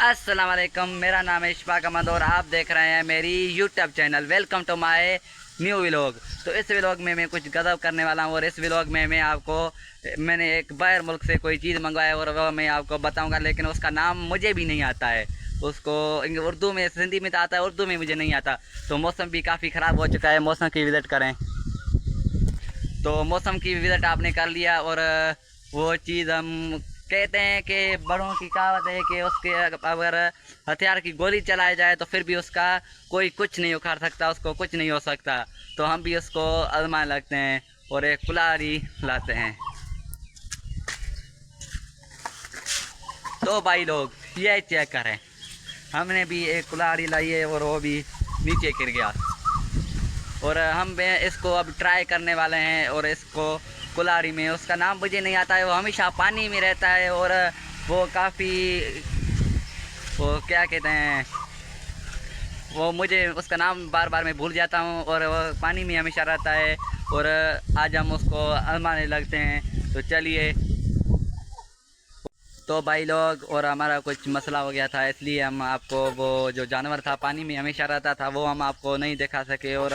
अस्सलाम वालेकुम, मेरा नाम है इशफाक अहमद और आप देख रहे हैं मेरी YouTube channel. Welcome to my new vlog. तो इस व्लॉग में मैं कुछ गज़ब करने वाला हूँ और इस व्लॉग में मैंने एक बाहर मुल्क से कोई चीज़ मंगवाया और वो मैं आपको बताऊँगा, लेकिन उसका नाम मुझे भी नहीं आता है। उसको उर्दू में, हिंदी में तो आता है, उर्दू में मुझे नहीं आता। तो मौसम भी काफ़ी ख़राब हो चुका है, मौसम की विज़िट करें। तो मौसम की विज़िट आपने कर लिया और वो चीज़ हम कहते हैं कि बड़ों की कहावत है कि उसके अगर हथियार की गोली चलाई जाए तो फिर भी उसका कोई कुछ नहीं उखाड़ सकता, उसको कुछ नहीं हो सकता। तो हम भी उसको आजमाने लगते हैं और एक कुल्हाड़ी लाते हैं। तो भाई लोग ये चेक करें, हमने भी एक कुल्हाड़ी लाई है और वो भी नीचे गिर गया। और हम इसको अब ट्राई करने वाले हैं और इसको कुल्हाड़ी में, उसका नाम मुझे नहीं आता है, वो हमेशा पानी में रहता है और वो काफ़ी, वो क्या कहते हैं, वो मुझे उसका नाम बार बार मैं भूल जाता हूँ और वो पानी में हमेशा रहता है। और आज हम उसको आजमाने लगते हैं। तो चलिए। तो भाई लोग, और हमारा कुछ मसला हो गया था, इसलिए हम आपको वो जो जानवर था पानी में हमेशा रहता था वो हम आपको नहीं दिखा सके। और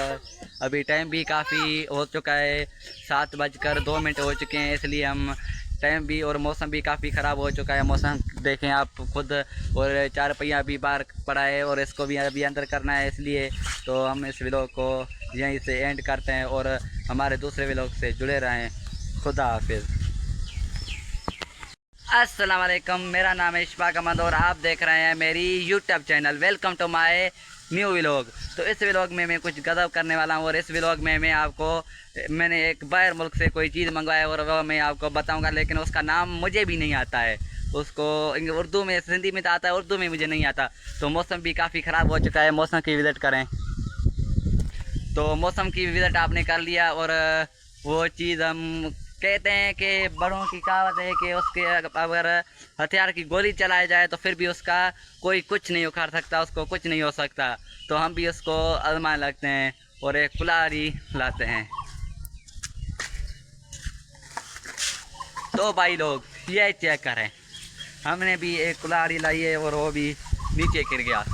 अभी टाइम भी काफ़ी हो चुका है, 7:02 हो चुके हैं, इसलिए हम टाइम भी और मौसम भी काफ़ी ख़राब हो चुका है। मौसम देखें आप खुद, और 4 पहिया भी बाहर पड़ा है और इसको भी अभी अंदर करना है, इसलिए तो हम इस व्लॉग को यहीं से एंड करते हैं और हमारे दूसरे व्लॉग से जुड़े रहें। खुदा हाफिज़। अस्सलाम वालेकुम, मेरा नाम है इशफाक अहमद और आप देख रहे हैं मेरी YouTube channel. Welcome to my new vlog. तो इस व्लॉग में मैं कुछ गज़ब करने वाला हूँ और इस व्लॉग में मैंने एक बाहर मुल्क से कोई चीज़ मंगवाया और वो मैं आपको बताऊँगा, लेकिन उसका नाम मुझे भी नहीं आता है। उसको उर्दू में, हिंदी में तो आता है, उर्दू में मुझे नहीं आता। तो मौसम भी काफ़ी ख़राब हो चुका है, मौसम की विज़िट करें। तो मौसम की विज़िट आपने कर लिया और वो चीज़ हम कहते हैं कि बड़ों की कहावत है कि उसके अगर हथियार की गोली चलाई जाए तो फिर भी उसका कोई कुछ नहीं उखाड़ सकता, उसको कुछ नहीं हो सकता। तो हम भी उसको आजमाने लगते हैं और एक कुल्हाड़ी लाते हैं। तो भाई लोग ये चेक करें, हमने भी एक कुल्हाड़ी लाई है और वो भी नीचे गिर गया।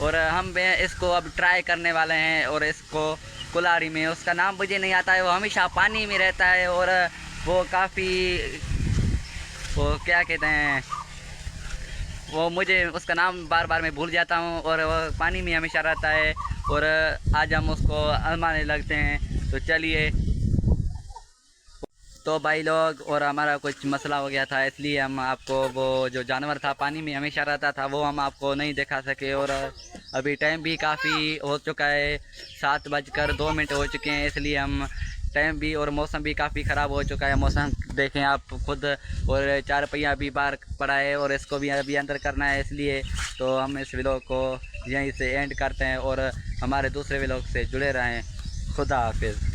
और हम इसको अब ट्राई करने वाले हैं और इसको कुल्हाड़ी में, उसका नाम मुझे नहीं आता है, वो हमेशा पानी में रहता है और वो काफ़ी, वो क्या कहते हैं, वो मुझे उसका नाम बार बार मैं भूल जाता हूँ और वो पानी में हमेशा रहता है। और आज हम उसको आजमाने लगते हैं। तो चलिए। तो भाई लोग, और हमारा कुछ मसला हो गया था, इसलिए हम आपको वो जो जानवर था पानी में हमेशा रहता था वो हम आपको नहीं दिखा सके। और अभी टाइम भी काफ़ी हो चुका है, 7:02 हो चुके हैं, इसलिए हम टाइम भी और मौसम भी काफ़ी ख़राब हो चुका है। मौसम देखें आप खुद, और 4 पहिया भी बाहर पड़ा है और इसको भी अभी अंदर करना है, इसलिए तो हम इस व्लॉग को यहीं से एंड करते हैं और हमारे दूसरे व्लॉग से जुड़े रहें। खुदा हाफिज़।